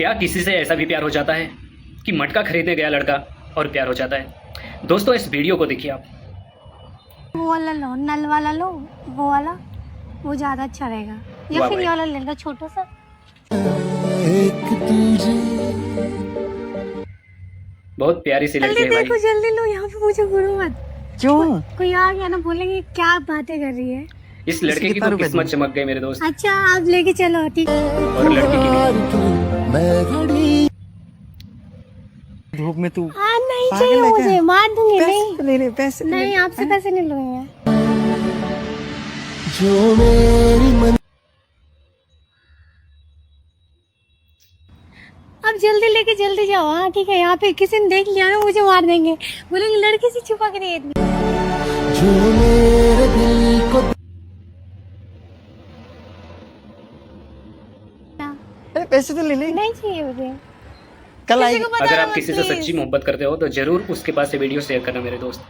क्या किसी से ऐसा भी प्यार हो जाता है कि मटका खरीदने गया लड़का और प्यार हो जाता है? दोस्तों इस वीडियो को देखिए आप। वो वाला लो, नल वाला लो, वो वाला, वो ज्यादा अच्छा रहेगा। या वाह फिर भाई। ये वाला ले लो छोटा सा। बहुत प्यारी सी लड़की जल्दी है भाई। देखो, जल्दी लो, यहाँ पे मुझे घूरो मत। क्यों? कोई आ गया ना बोलेंगे क्या बातें कर रही है। इस लड़के की तो किस्मत चमक गई मेरे दोस्त। अच्छा आप लेके चलो, ठीक। और लड़की की भी। धूप में तू हाँ नहीं पागल चाहिए है क्या? मुझे, मार दूंगी। पैसे नहीं तो ले ले, पैसे तो ले नहीं, ले। आपसे पैसे नहीं लूंगी। जो मेरी मन अब जल्दी लेके जल्दी जाओ। हाँ ठीक है, यहाँ पे किसी ने देख लिया ना मुझे मार देंगे, बोलेंगे लड़की से छुपा के नहीं इतनी। जो मेरे दिल को अरे पैसे तो ले ले, नहीं चाहिए मुझे। कल किसी आएगी। को अगर बताना आप मत किसी से please। सच्ची मोहब्बत करते हो तो जरूर उसके पास ये वीडियो शेयर करना मेरे दोस्त।